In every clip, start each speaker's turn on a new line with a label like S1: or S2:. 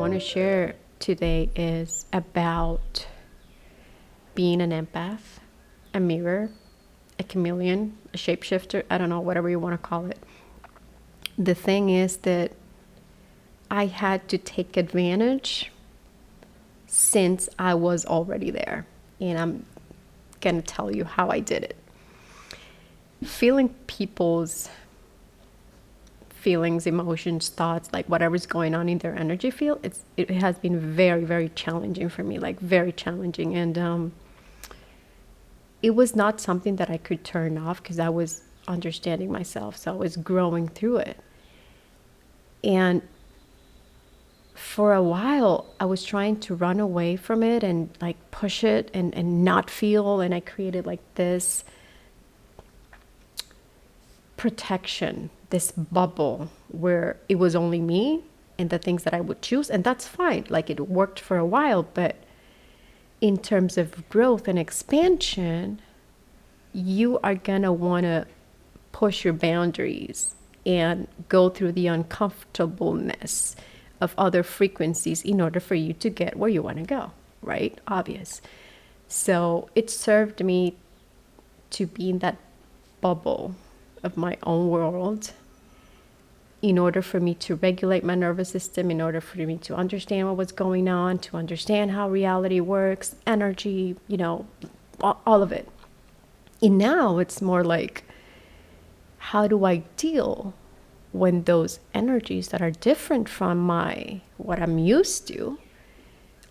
S1: want to share today is about being an empath, a mirror, a chameleon, a shapeshifter, I don't know, whatever you want to call it. The thing is that I had to take advantage since I was already there. And I'm going to tell you how I did it. Feeling people's feelings, emotions, thoughts, like whatever's going on in their energy field, it has been very, very challenging for me, like very challenging. And it was not something that I could turn off because I was understanding myself. So I was growing through it. And for a while, I was trying to run away from it and like push it and not feel. And I created like this protection, this bubble where it was only me and the things that I would choose. And that's fine. Like it worked for a while. But in terms of growth and expansion, you are going to want to push your boundaries and go through the uncomfortableness of other frequencies in order for you to get where you want to go, right? Obvious. So it served me to be in that bubble of my own world in order for me to regulate my nervous system, in order for me to understand what was going on, to understand how reality works, energy, all of it. And now it's more like, how do I deal when those energies that are different from what I'm used to,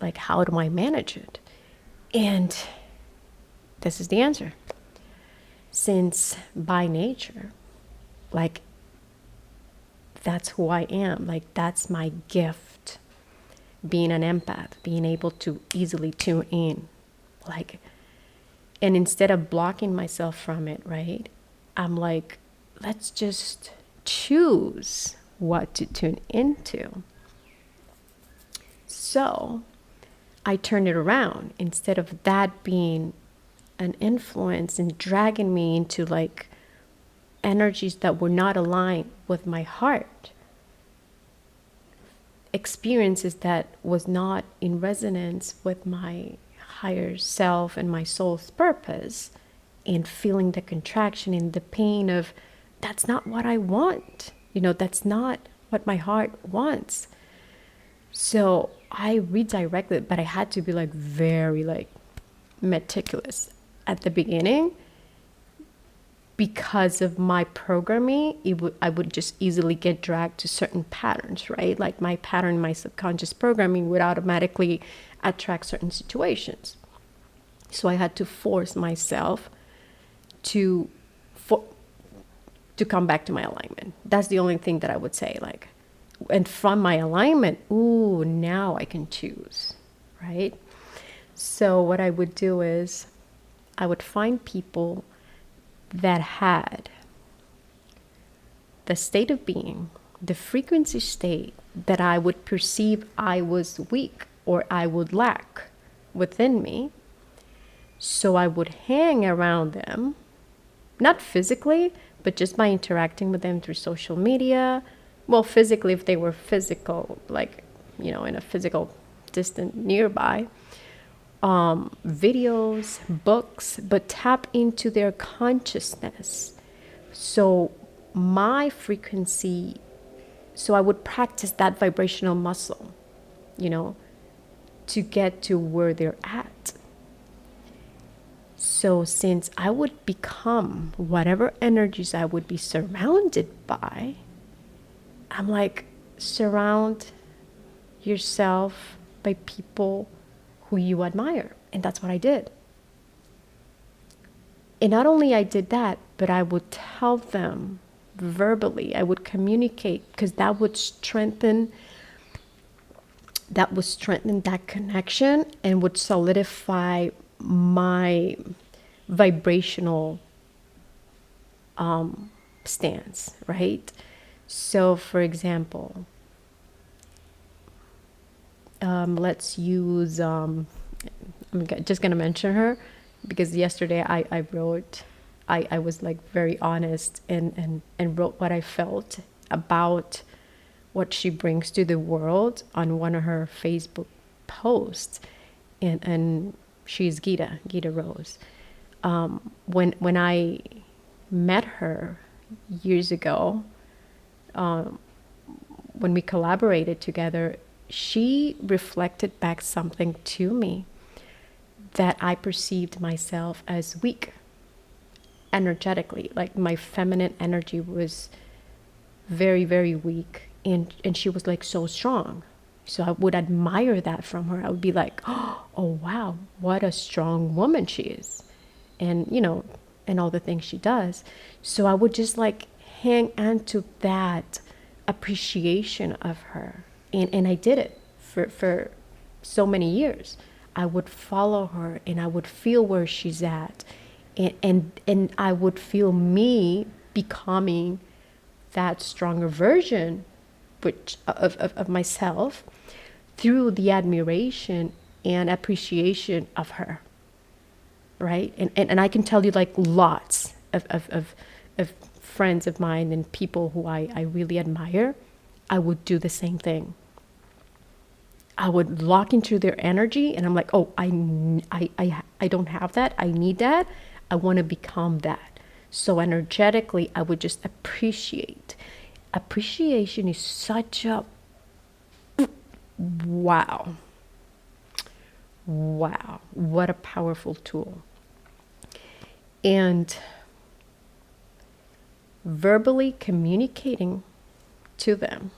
S1: like how do I manage it? And this is the answer. Since by nature, like that's who I am, like that's my gift, being an empath, being able to easily tune in, like, and instead of blocking myself from it, right? I'm like, let's just choose what to tune into. So I turned it around. Instead of that being an influence and dragging me into like energies that were not aligned with my heart, experiences that was not in resonance with my higher self and my soul's purpose, and feeling the contraction and the pain of that's not what I want. That's not what my heart wants. So I redirected, but I had to be like very like meticulous at the beginning because of my programming. I would just easily get dragged to certain patterns, right? Like my pattern, my subconscious programming would automatically attract certain situations. So I had to force myself to come back to my alignment. That's the only thing that I would say. Like, and from my alignment, ooh, now I can choose, right? So what I would do is I would find people that had the state of being, the frequency state that I would perceive I was weak or I would lack within me. So I would hang around them, not physically, but just by interacting with them through social media. Well, physically, if they were physical, like, in a physical distant nearby, videos, books, but tap into their consciousness. So my frequency, so I would practice that vibrational muscle, to get to where they're at. So since I would become whatever energies I would be surrounded by, I'm like, surround yourself by people who you admire. And that's what I did. And not only I did that, but I would tell them verbally, I would communicate, because that would strengthen that connection and would solidify my vibrational stance, right? So for example, let's use I'm just gonna mention her because yesterday I wrote, I was like very honest and wrote what I felt about what she brings to the world on one of her Facebook posts. And she's Gita Rose. When I met her years ago, when we collaborated together, she reflected back something to me that I perceived myself as weak energetically. Like my feminine energy was very, very weak. And she was like so strong. So I would admire that from her. I would be like, oh, wow, what a strong woman she is. And, and all the things she does. So I would just like hang on to that appreciation of her. And I did it for so many years. I would follow her and I would feel where she's at. And I would feel me becoming that stronger version of myself through the admiration and appreciation of her. Right? And I can tell you like lots of friends of mine and people who I really admire, I would do the same thing. I would lock into their energy and I'm like, oh, I don't have that. I need that. I want to become that. So energetically, I would just appreciate. Appreciation is such a wow. Wow. What a powerful tool. And verbally communicating to them,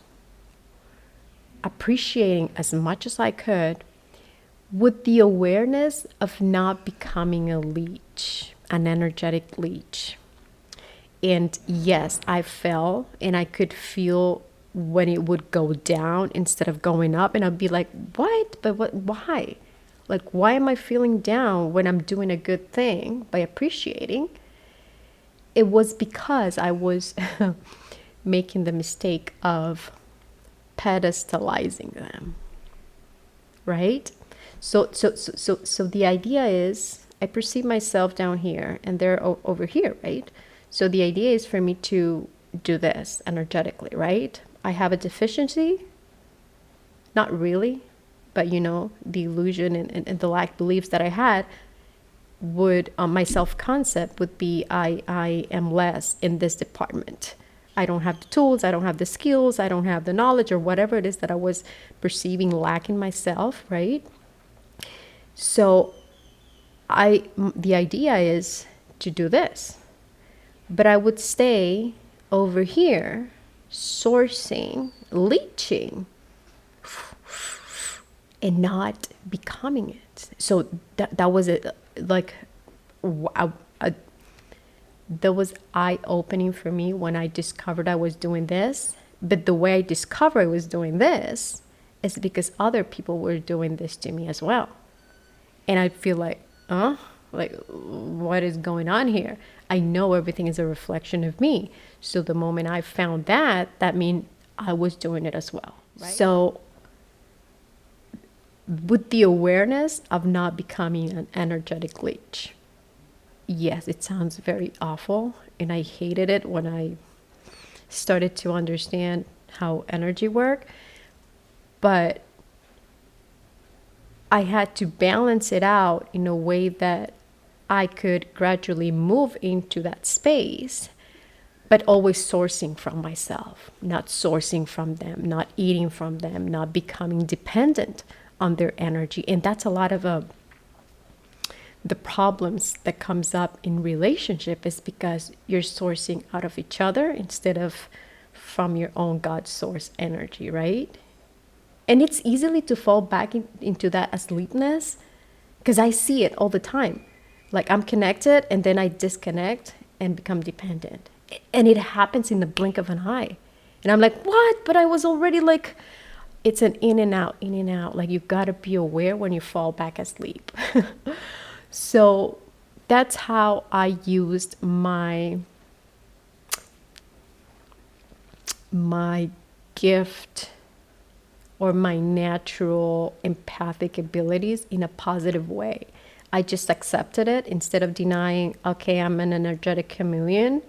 S1: appreciating as much as I could, with the awareness of not becoming a leech, an energetic leech. And yes, I fell and I could feel when it would go down instead of going up. And I'd be like, what? But what? Why? Like, why am I feeling down when I'm doing a good thing by appreciating? It was because I was making the mistake of pedestalizing them, right? So the idea is I perceive myself down here and they're over here, right? So the idea is for me to do this energetically, right? I have a deficiency, not really, but the illusion and the lack beliefs that I had would, my self-concept would be I am less in this department. I don't have the tools, I don't have the skills, I don't have the knowledge, or whatever it is that I was perceiving lack in myself, right? So the idea is to do this, but I would stay over here sourcing, leeching, and not becoming it. So that was it. Like, that was eye-opening for me when I discovered I was doing this. But the way I discovered I was doing this is because other people were doing this to me as well. And I feel like, like, what is going on here? I know everything is a reflection of me. So the moment I found that means I was doing it as well. Right? So with the awareness of not becoming an energetic leech. Yes, it sounds very awful, and I hated it when I started to understand how energy works, but I had to balance it out in a way that I could gradually move into that space, but always sourcing from myself, not sourcing from them, not eating from them, not becoming dependent on their energy. And that's a lot of the problems that comes up in relationship, is because you're sourcing out of each other instead of from your own God source energy, right? And it's easily to fall back into that asleepness, because I see it all the time. Like, I'm connected and then I disconnect and become dependent. And it happens in the blink of an eye. And I'm like, what? But I was already like, it's an in and out, in and out. Like, you've got to be aware when you fall back asleep. So that's how I used my gift or my natural empathic abilities in a positive way. I just accepted it instead of denying, okay, I'm an energetic chameleon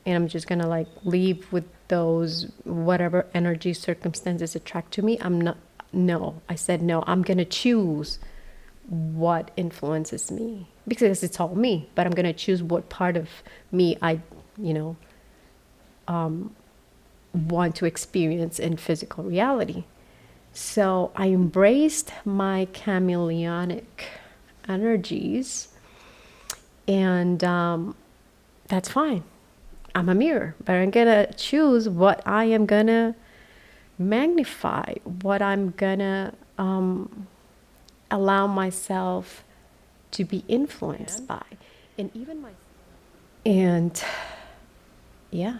S1: and I'm just going to like leave with those whatever energy circumstances attract to me, I'm not, no, I said no, I'm going to choose what influences me because it's all me, but I'm going to choose what part of me I, you know, want to experience in physical reality. So I embraced my chameleonic energies, and that's fine. I'm a mirror, but I'm gonna choose what I am gonna magnify, what I'm gonna allow myself to be influenced by, and even my, and yeah.